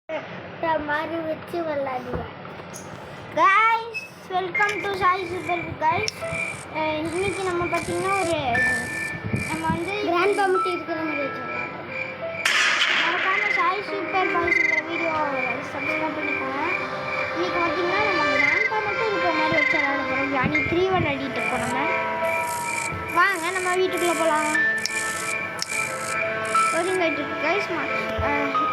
மாதிரி வச்சு விளாடுவேன். Guys welcome to Sai super guys. இன்னைக்கு நம்ம பார்த்தீங்கன்னா நம்ம வந்து கிராண்ட் பம்ட்டி இருக்கிற மாதிரி வச்சுருக்கோம். மறக்காம சாய் சூப்பர் பாய்ஸ்ங்கிற வீடியோ சப்ஸ்கிரைப் பண்ணிக்கோங்க. இன்னைக்கு பார்த்தீங்கன்னா நம்ம கிராண்ட் பம்ட்டி இருக்கிற மாதிரி வச்சு விளாட போகிறோம். ஜானி 3 விளையாடிட்டு இருக்கோம். வாங்க நம்ம வீட்டுக்குள்ளே போகலாம். கைஸ்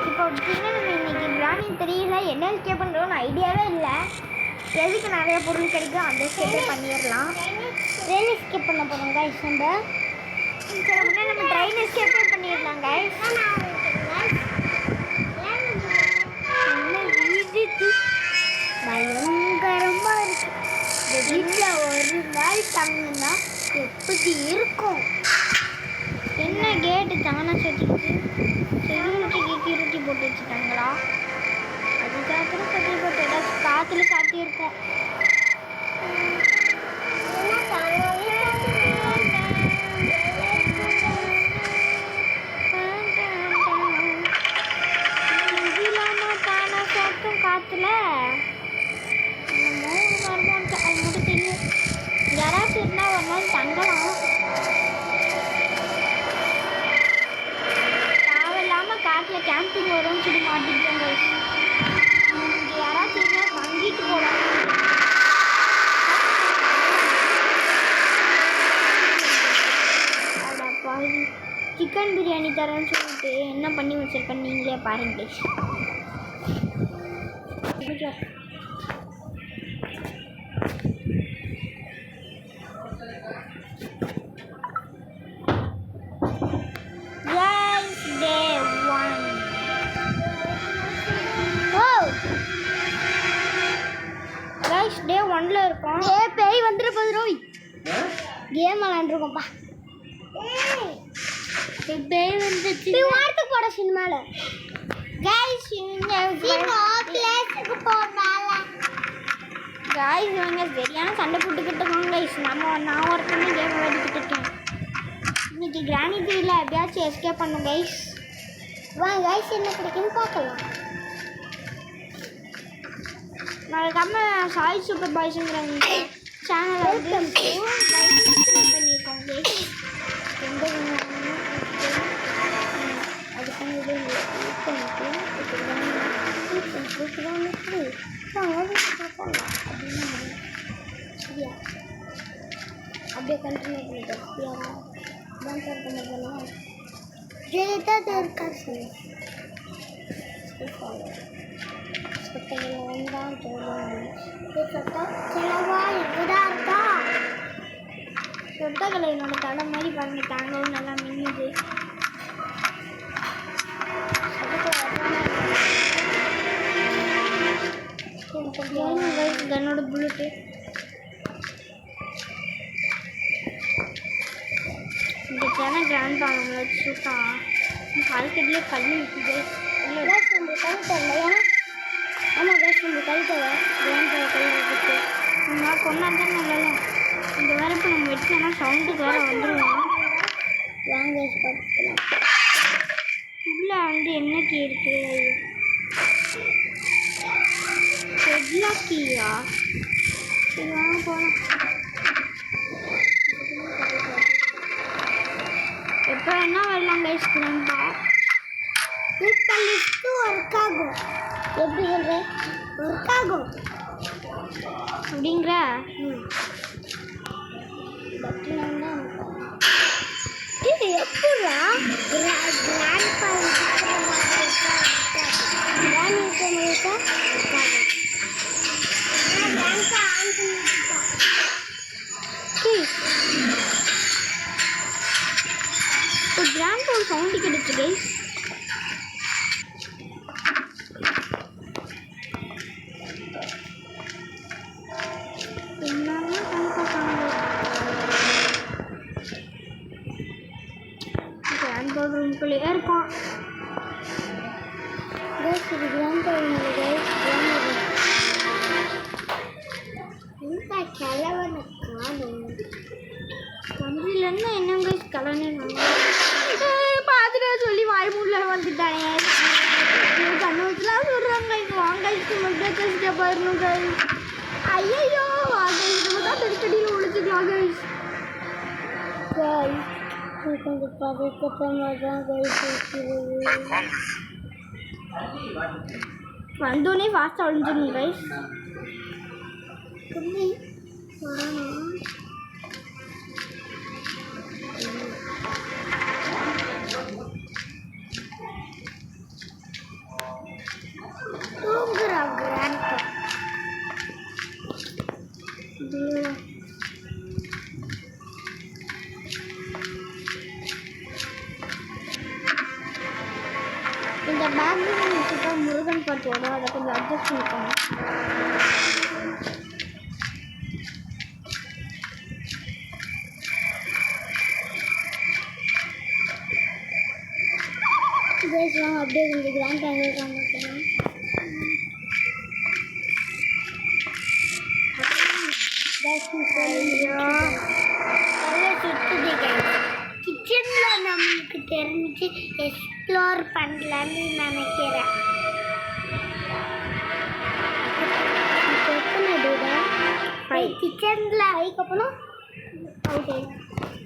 இப்போ பார்த்தீங்கன்னா நம்ம இன்னைக்கு கிராணி 3ல என்ன ஸ்கேப் பண்ணுறோம்னு ஐடியாவே இல்லை. எதுக்கு நிறைய பொருள் கிடைக்கும் அந்த ஸ்கேப்பே பண்ணிடலாம். ட்ரெயின் எஸ்கேப் பண்ண போகிறோம் கைஸ். நம்ம ட்ரெயின் எஸ்கேப்பே பண்ணிடலாம் கைஸ். வீட்டுக்கு பயங்கரமாக இருக்கு. இந்த வீட்டில் ஒரு நாள் தங்குனா எப்படி இருக்கும்? என்ன கேட்டு தானே செக்யூரிட்டி போட்டு வச்சுட்டாங்களா? அதுக்காக சட்டி போட்டு ஏதாச்சும் காற்றுல சாத்தியிருக்கோம். காற்றுல அது மட்டும் தெரியும். யாராச்சும் இருந்தால் ஒரு நாள் தங்கலாம். காட்டில் கேம்பிங் வரும்னு சொல்லி மாட்டிக்கிட்டோம் கைஸ். இங்கே யாராச்சும் இருந்தால் தங்கிட்டு போகலாம். சிக்கன் பிரியாணி தரேன்னு சொல்லிட்டு என்ன பண்ணி வச்சிருக்கேன்னு நீங்களே பாருங்க கைஸ். டே 1ல இருக்கோம். பேய் வந்துட போகுது ரோய். கேம் விளாண்டுருக்கோம்ப்பா. பேய் வந்துச்சு. வாரத்துக்கு போட சினிமால கைஸ். பிளேஸுக்கு போனால கைஸ் இவங்க சரியான சண்டை போட்டுக்கிட்டு இருக்காங்க கைஸ். நான் ஒருத்தமே கேம் விளையாடிக்கிட்டு இருக்கேன். இன்னைக்கு கிராணி 3ல எப்படியாச்சும் எஸ்கேப் பண்ணும் கைஸ். வாங்க கைஸ் என்ன கிடைக்குன்னு பார்க்கலாம். மறக்காம சாய் சூப்பர் பாய்ஸுங்கிற சேனலை வந்து லைக் பண்ணியிருக்கோங்க. எந்த அதுக்கான இதை யூஸ் பண்ணிட்டு அப்படின்னு சரியா அப்படியே கண்டினியூ பண்ணிட்டோம். சரியா தான் பண்ணலாம். ஜெயித்தா இருக்கா சார் சொட்டகளை என்னோட தலை மாதிரி பாருங்க. தாங்கவும் நல்லா மின்னுது. என்னோட புல்லட்டு இந்த சேனை கிராண்ட் பாருங்க சூட்டா கால்கட்டிலே கல் இருக்குது. நம்ம கழுத்தை இல்லையா? ஆமாம் கேஸ் நம்ம கழுத்தை கிராண்ட் கல் இருக்குது. நான் கொண்டாந்து நல்லா இந்த வேறு இப்போ நம்ம வச்சோன்னா சவுண்டுக்கு வேறு வந்துடுவோம். வாங்க பார்த்துக்கலாம். உள்ளே வந்து என்ன கீ இருக்குது? எல்லா கீயா? சரி வாங்க போகலாம். எப்போ என்ன வரலாம் கைஸ் கிராண்டா. இப்போ லிஸ்ட்டு ஒர்க் ஆகும். எப்படி சொல்கிற? ஒர்க் ஆகும் அப்படிங்கிற இது எப்படா கிராண்ட் ஒரு சவுண்டு கிடைச்சு கைஸ். ரூம்குள்ளேயே இருக்கும். கிழவனை காணும் தமிழ்லேருந்து என்னங்க கலனு பார்த்துட்டு சொல்லி வாய் மூடில் வந்துட்டானே கண்ணு வச்சுலாம் சொல்கிறேன். மல்டிபிளெக்ஸ்ல போயிடணும் கைஸ். ஐயோ நம்ம தான் தடிக்கடியில் ஒழிச்சுக்கலாம் கைஸ். கொஞ்சம் பதக்கத்தமாக தான் கைஸ் இருக்கிறது. வந்தோடனே ஃபாஸ்ட்டாக ஒழிஞ்சிடணும் கைஸ். இந்த பேக்ரவுண்ட் முருகன் பாட்டு வரும், அதை கொஞ்சம் அட்ஜஸ்ட் பண்ணிக்கோங்க. பேசுவாங்க அப்படியே கொஞ்சம் கிராண்ட் ஆகிடுறாங்க. கிச்சனில் நம்மளுக்கு தெரிஞ்சு எக்ஸ்ப்ளோர் பண்ணலான்னு நினைக்கிறேன். கிச்சனில் அதுக்கப்புறம்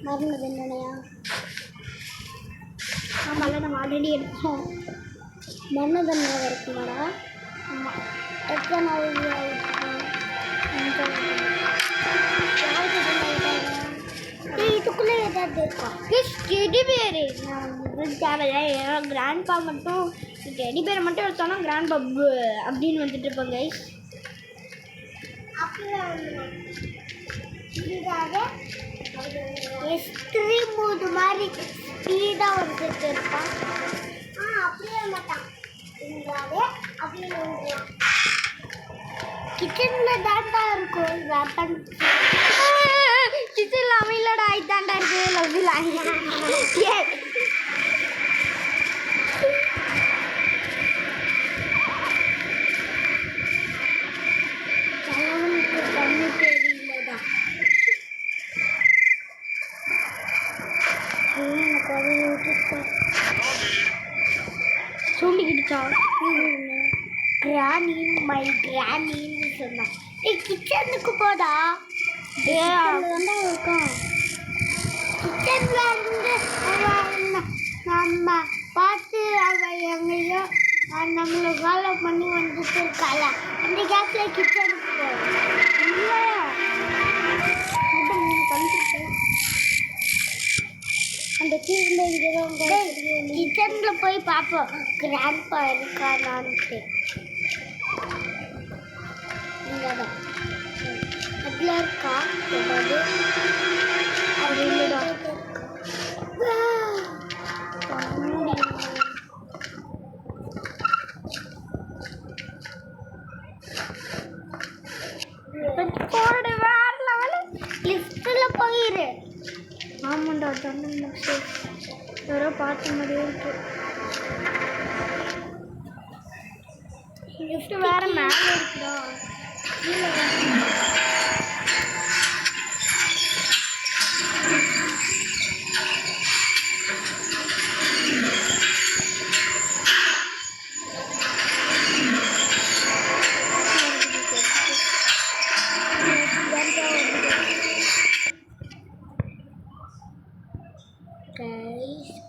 மறந்தது என்னனையா? ஆமாம், நம்ம ஆல்ரெடி எடுத்தோம். மன்னதன்மை இருக்குமாடா? ஆமாம், எத்தனாவது இதுக்குள்ளே ஏதாவது இருக்கா? டெடி பேரு தேவையில்ல. கிராண்ட் பா மட்டும் டெடி பேரை மட்டும் எடுத்தோன்னா கிராண்ட் பப் அப்படின்னு வந்துட்டு இருப்போம் கைஸ். எஸ்ட்ரி மூது மாதிரி ஸ்பீடாக வந்துட்டு இருப்பான். அப்படியே மாட்டான் அப்படியே கிச்சனில் தாண்டா இருக்கும். வெப்பன் கிச்சனில் அமையிலடா ஆயிட்டாண்டா இருக்கு. கண்ணு தெரியலதான். சொல்லிக்கிட்டுச்சா கிராணி மை கிராணின்னு சொன்னான். கிச்சனுக்கு போடா. தாண்டா இருக்கும். கிச்சன்ல இருந்து நம்ம பார்த்து அவ எங்கேயோ நம்மளை ஃபாலோ பண்ணி வந்துட்டு இருக்காள. இந்த கேப்ல கிச்சனுக்கு போவோம். அந்த கிச்சன்ல போய் பார்ப்போம் கிராண்ட் பா இருக்கானான்ட்டு. இங்கதான் அதில் இருக்கா ஏதாவது? அது இல்லைதான். போடு வேற லெவலு. லிஃப்ட்டில் போயிரு. ஆமாண்டா, தண்ணி யாரோ பார்த்த மாதிரியே இருக்கு. லிஃப்ட் வேற மேலே இருக்குதா? கீழே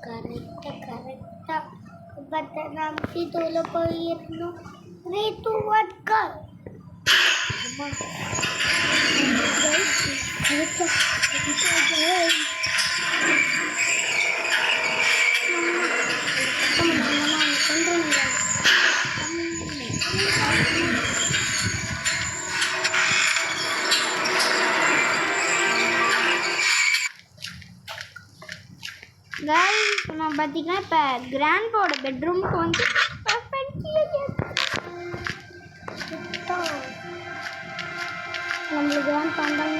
கரெக்டாக பட் நம்பி தோல போயிருந்தோம். 3, 2, 1 go. நான் பார்த்தீங்கன்னா இப்போ கிராண்ட்பாவோட பெட்ரூமுக்கு வந்து நம்மளுக்கு கிராண்ட் பண்ணாங்க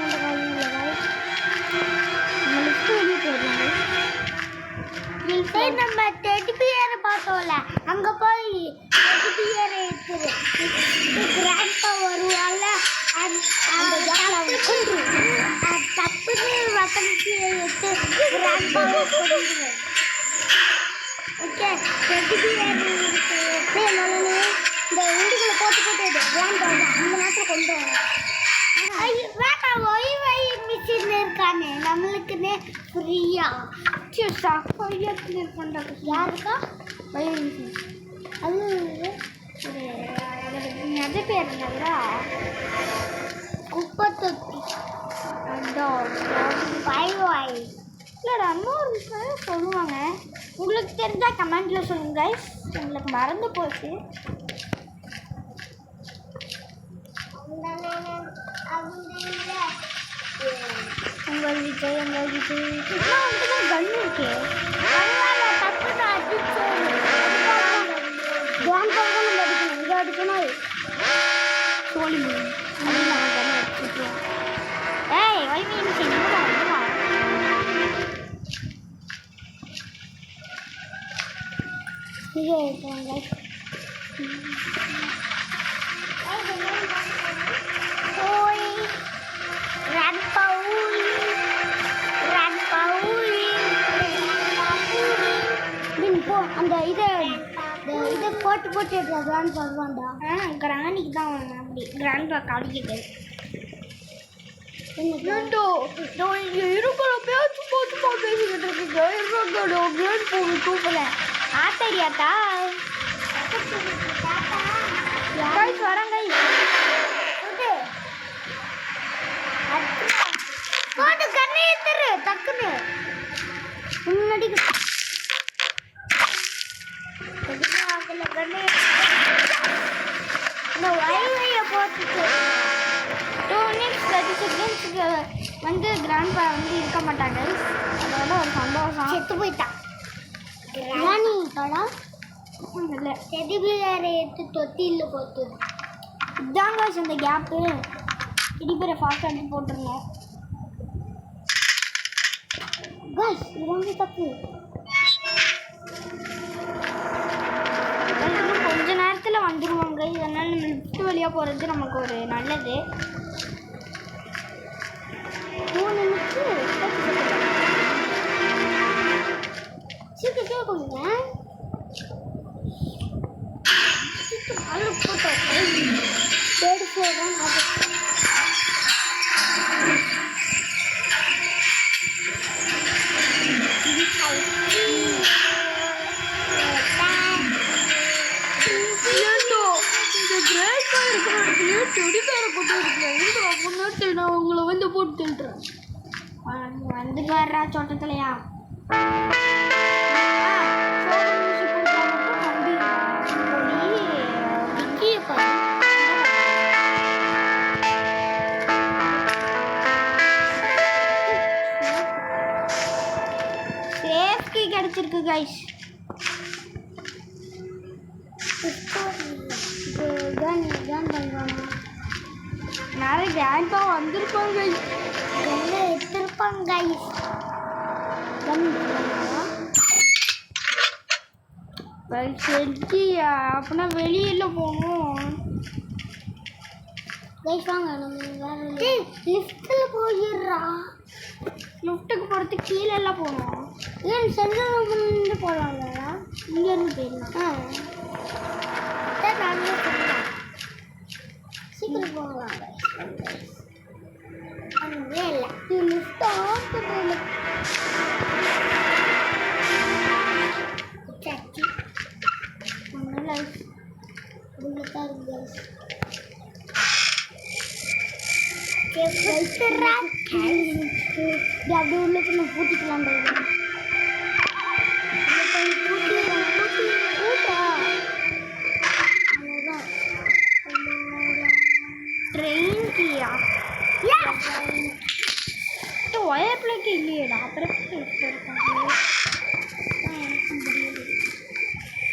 நம்ம டெடி பியரை பார்த்தோம்ல, அங்கே போய் டெடி பியரை எடுத்துரு. கிராண்ட்பா வருவாள், தப்புன்னு வசனத்தை எடுத்து கிராண்ட்பாவை கொண்டுருவேன். ஓகே, டெடி பியர் இந்த உண்டுகளை போட்டு வேண்டாம் அந்த நேரத்தில் கொண்டு வாங்க. மிஷின் இருக்கானே நம்மளுக்குன்னே ஃப்ரீயா யாருக்கா வயல் மிஷின் அது ஒரு நெஜ பேர் என்னதுடா குப்பை தொட்டி வாய் இல்லைடா இன்னொரு விஷயம் சொல்லுவாங்க. உங்களுக்கு தெரிஞ்சால் கமெண்ட்டில் சொல்லுங்க கைஸ். உங்களுக்கு மறந்து போச்சு. உங்கள் விஜய் எங்கள் விஜய் வந்துதான் கன் இருக்கு. டக்குன்னு அடிச்சு கேம் போக நம்ம அடிக்கணும். இங்கே அடிக்கணும் சோழி அப்படின்னு நம்ம கன் அடிச்சுட்டோம். ஏய் வைமீன் செய்யணும். இது இருக்காங்க அந்த இதை போட்டு கிராண்ட் வருவான்டா. கிராண்டிக்கு தான் வரணும். அப்படி கிராண்ட் காலிக்கிட்டு இருக்கிற பேச்சு போச்சுமா பேசிக்கிட்டு இருக்குங்க. கூப்பிடல ஆத்தடியாத்தா வரங்க போட்டு கண்ணே தரு டக்குன்னு முன்னாடி கண்ணே இந்த வைவைய போட்டுட்டு 2 minutes 30 seconds வந்து கிராண்ட்பா வந்து இருக்க மாட்டாங்க. அதோட ஒரு சந்தோஷம். செத்து போயிட்டான் ராணி தோடா இல்லை டெடிபியரை எடுத்து தொட்டியில் போட்டு இதாங்க இந்த கேப்பு. டெடிபியரை ஃபாஸ்ட்டாக எடுத்து போட்டுருந்தோம். கைஸ் இது ரொம்ப தப்பு. கொஞ்ச நேரத்தில் வந்துடுவாங்க. இதனால் நம்ம லிஃப்ட் வழியாக போகிறது நமக்கு ஒரு நல்லது. 2 நிமிஷம் சீக்கிரம் கொடுங்க. தேடி போகிறேன். நான் உங்களை வந்து போட்டு திட்டுறேன். வந்து பாடுறா சொட்டத்திலையா சேஃப்டி கிடைச்சிருக்கு கைஸ். நிறைய கேங்பா வந்திருப்பாங்க கைஸ். எடுத்திருப்பாங்க கைஸ். செல்ஃபியா அப்படின்னா வெளியில் போகணும் கைஸ். வாங்க நம்ம லிஃப்ட்டில் போயிடுறா. லிஃப்ட்டுக்கு போகிறதுக்கு கீழே எல்லாம் போகணும். ஏன் சென்ட்ரல் போகலாம்ல இங்கேருந்து போயிடலாம். நாங்களே போகலாம். சீக்கிரம் போகலாம். அங்கே இல்லை லிஃப்ட் ஆஃப் போகல. அப்படி உள்ளுக்கு நம்ம பூட்டிக்கலாம். Train கீயா wire பிளேக்கு இல்லையேடா. அப்புறம்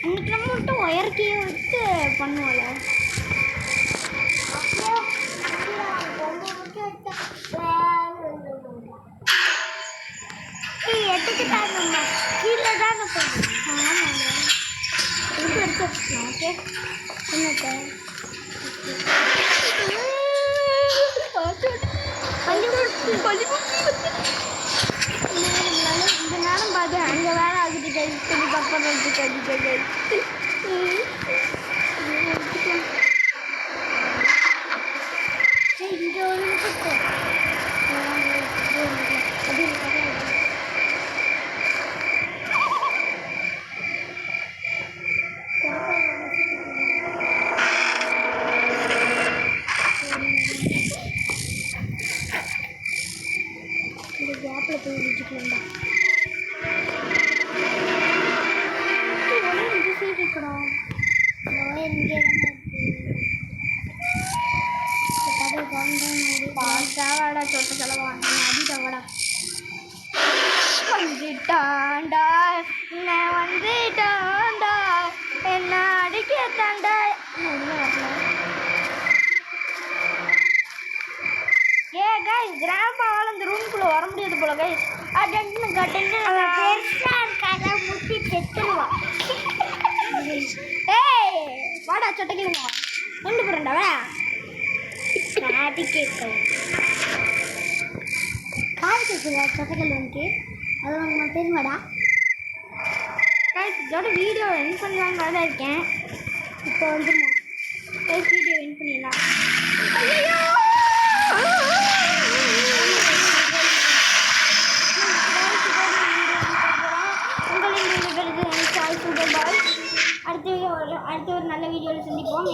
இன்னைக்கு நம்ம மட்டும் ஒயர் கீயை வச்சு பண்ணுவோம்ல. எடுத்துக்கிட்டாங்க கீழே தான் போகணும். ஆமாங்க எடுத்து வச்சுக்கலாம். ஓகே என்னத்தை இந்த நேரம் பார்த்து அங்கே வேலை ஆகுது கை துணி பக்கம் வச்சு கை வர முடியாது போல கைஸ். அடன்னு கட்டன்னு பெருசா இருக்காத முட்டி செத்துருவா. ஏய் வாடா சொட்டக்கிழமா கொண்டு போறேன்டா வா. காடி கேட்கல காடி கேட்கல சொட்டக்கிழமைக்கு அது உங்களுக்கு தெரியுமாடா கைஸ். இதோட வீடியோ என் பண்ணலான்னு தான் இருக்கேன். இப்போ வந்துருமா கைஸ் வீடியோ என் பண்ணிடலாம். ஐயோ அடுத்த ஒரு நல்ல வீடியோவில் சந்திப்போம்.